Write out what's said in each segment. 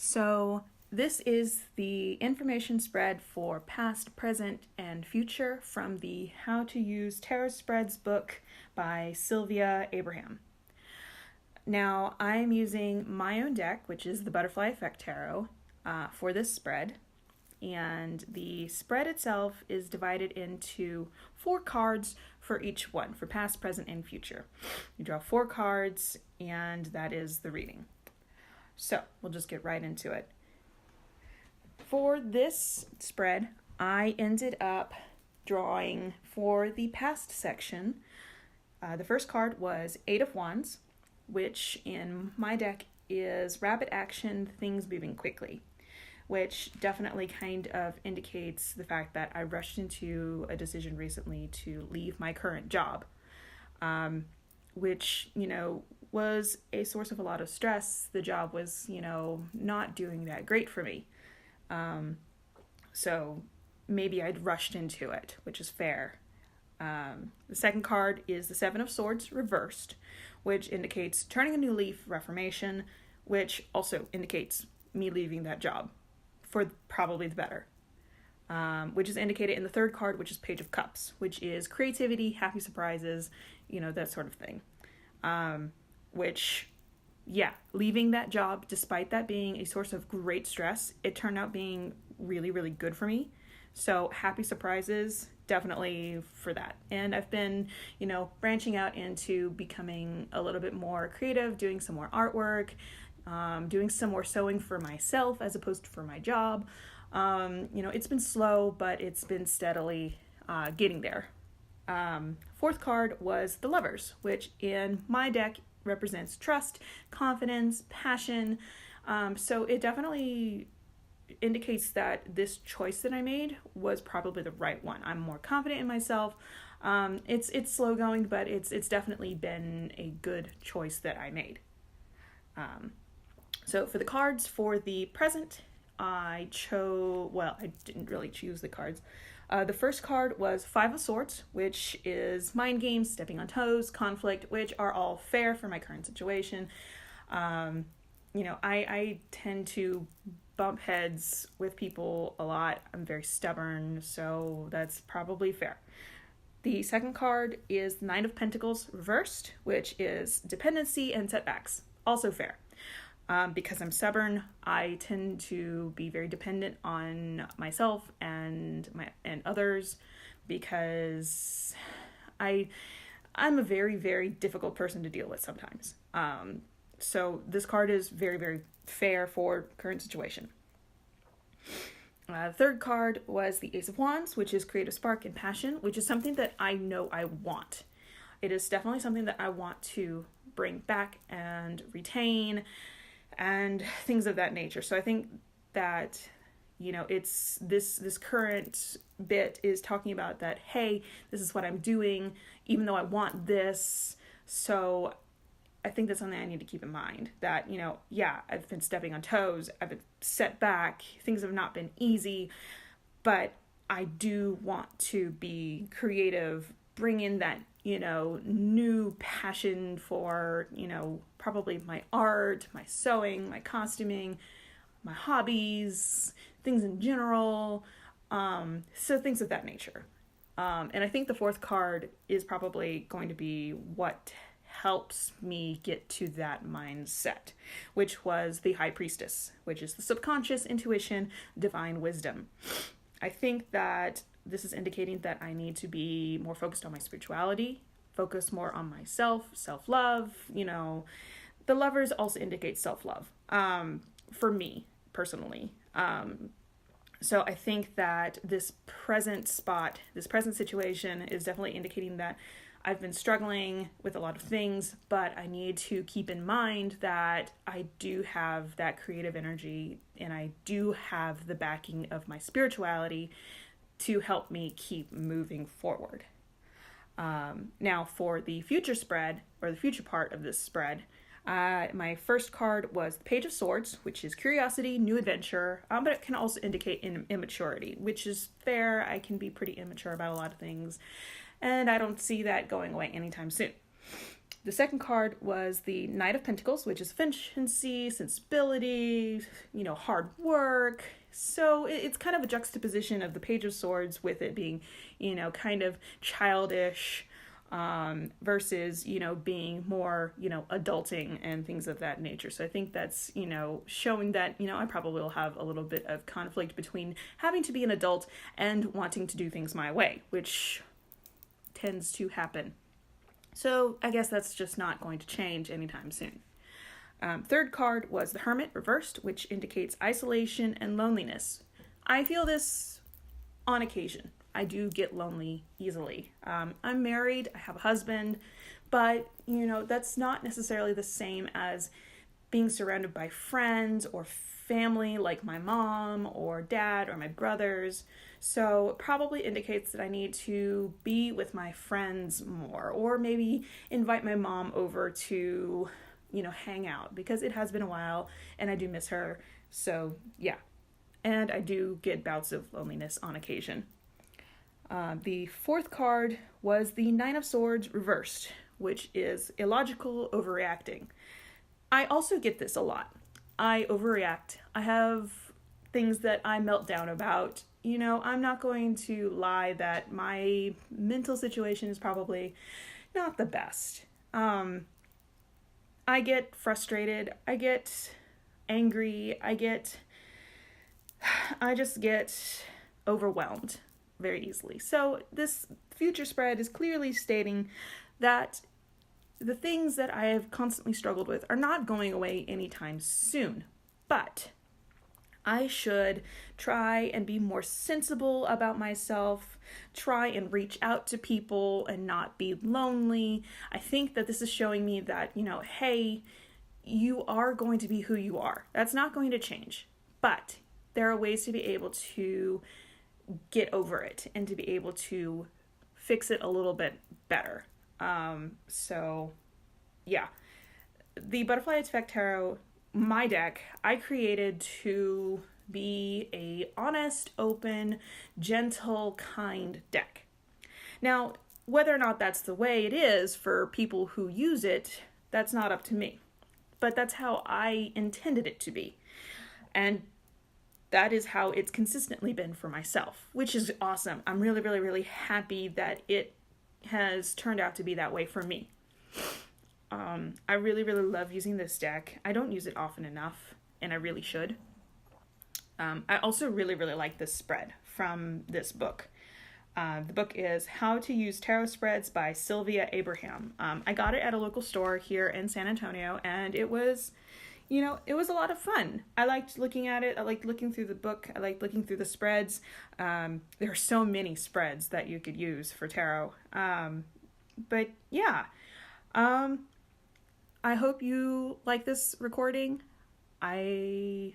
So this is the information spread for past, present, and future from the How to Use Tarot Spreads book by Sylvia Abraham. Now, I'm using my own deck, which is the Butterfly Effect Tarot, for this spread. And the spread itself is divided into 4 cards for each one, for past, present, and future. You draw 4 cards, and that is the reading. So we'll just get right into it. For this spread, I ended up drawing for the past section. The first card was 8 of Wands, which in my deck is rapid action, things moving quickly, which definitely kind of indicates the fact that I rushed into a decision recently to leave my current job, which, was a source of a lot of stress. The job was, not doing that great for me. So maybe I'd rushed into it, which is fair. The second card is the 7 of Swords reversed, which indicates turning a new leaf, reformation, which also indicates me leaving that job for probably the better. Which is indicated in the third card, which is Page of Cups, which is creativity, happy surprises, that sort of thing. Leaving that job, despite that being a source of great stress, it turned out being really, really good for me. So happy surprises, definitely for that. And I've been, branching out into becoming a little bit more creative, doing some more artwork, doing some more sewing for myself as opposed to for my job. It's been slow, but it's been steadily getting there. Fourth card was the Lovers, which in my deck represents trust, confidence, passion. So it definitely indicates that this choice that I made was probably the right one. I'm more confident in myself. It's slow going, but it's definitely been a good choice that I made. So for the cards for the present, I didn't really choose the cards. The first card was 5 of Swords, which is mind games, stepping on toes, conflict, which are all fair for my current situation. I tend to bump heads with people a lot. I'm very stubborn, so that's probably fair. The second card is the 9 of Pentacles reversed, which is dependency and setbacks, also fair. Because I'm stubborn, I tend to be very dependent on myself and others, because I'm a very, very difficult person to deal with sometimes. So this card is very, very fair for current situation. The third card was the Ace of Wands, which is creative spark and passion, which is something that I know I want. It is definitely something that I want to bring back and retain, and things of that nature. So I think that, it's this current bit is talking about that, hey, this is what I'm doing, even though I want this. So I think that's something I need to keep in mind, that, I've been stepping on toes, I've been set back, things have not been easy, but I do want to be creative, bring in that, new passion for, probably my art, my sewing, my costuming, my hobbies, things in general. So things of that nature. And I think the fourth card is probably going to be what helps me get to that mindset, which was the High Priestess, which is the subconscious, intuition, divine wisdom. I think that this is indicating that I need to be more focused on my spirituality, focus more on myself, self-love. The Lovers also indicate self-love, for me personally. So I think that this present situation is definitely indicating that I've been struggling with a lot of things, but I need to keep in mind that I do have that creative energy, and I do have the backing of my spirituality to help me keep moving forward. Now for the future spread, or the future part of this spread, my first card was the Page of Swords, which is curiosity, new adventure, but it can also indicate immaturity, which is fair. I can be pretty immature about a lot of things, and I don't see that going away anytime soon. The second card was the Knight of Pentacles, which is efficiency, sensibility, hard work. So it's kind of a juxtaposition of the Page of Swords with it being, kind of childish, versus, being more, adulting and things of that nature. So I think that's, showing that, I probably will have a little bit of conflict between having to be an adult and wanting to do things my way, which tends to happen. So I guess that's just not going to change anytime soon. Third card was the Hermit reversed, which indicates isolation and loneliness. I feel this on occasion. I do get lonely easily. I'm married, I have a husband, but, that's not necessarily the same as being surrounded by friends or family like my mom or dad or my brothers. So it probably indicates that I need to be with my friends more, or maybe invite my mom over to, hang out, because it has been a while and I do miss her. So yeah, and I do get bouts of loneliness on occasion. The fourth card was the Nine of Swords reversed, which is illogical overreacting. I also get this a lot. I overreact. I have things that I melt down about. I'm not going to lie that my mental situation is probably not the best. I get frustrated. I get angry. I just get overwhelmed very easily. So this future spread is clearly stating that the things that I have constantly struggled with are not going away anytime soon, but I should try and be more sensible about myself, try and reach out to people and not be lonely. I think that this is showing me that, hey, you are going to be who you are. That's not going to change, but there are ways to be able to get over it and to be able to fix it a little bit better. So yeah, the Butterfly Effect Tarot, my deck, I created to be a honest, open, gentle, kind deck. Now, whether or not that's the way it is for people who use it, that's not up to me. But that's how I intended it to be. And that is how it's consistently been for myself, which is awesome. I'm really, really, really happy that it has turned out to be that way for me. I really, really love using this deck. I don't use it often enough, and I really should. I also really, really like this spread from this book. The book is How to Use Tarot Spreads by Sylvia Abraham. I got it at a local store here in San Antonio, and it was, it was a lot of fun. I liked looking at it. I liked looking through the book. I liked looking through the spreads. There are so many spreads that you could use for tarot. But yeah, I hope you like this recording. I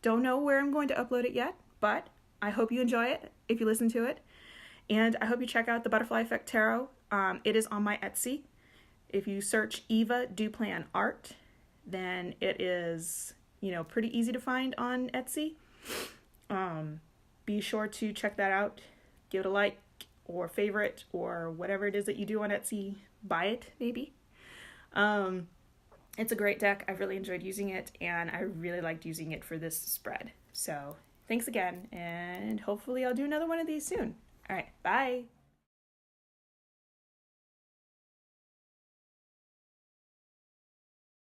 don't know where I'm going to upload it yet, but I hope you enjoy it if you listen to it. And I hope you check out the Butterfly Effect Tarot. It is on my Etsy. If you search Eva Duplan Art, then it is, pretty easy to find on Etsy. Be sure to check that out. Give it a like or favorite or whatever it is that you do on Etsy. Buy it, maybe. It's a great deck. I've really enjoyed using it, and I really liked using it for this spread. So thanks again, and hopefully I'll do another one of these soon. All right, bye.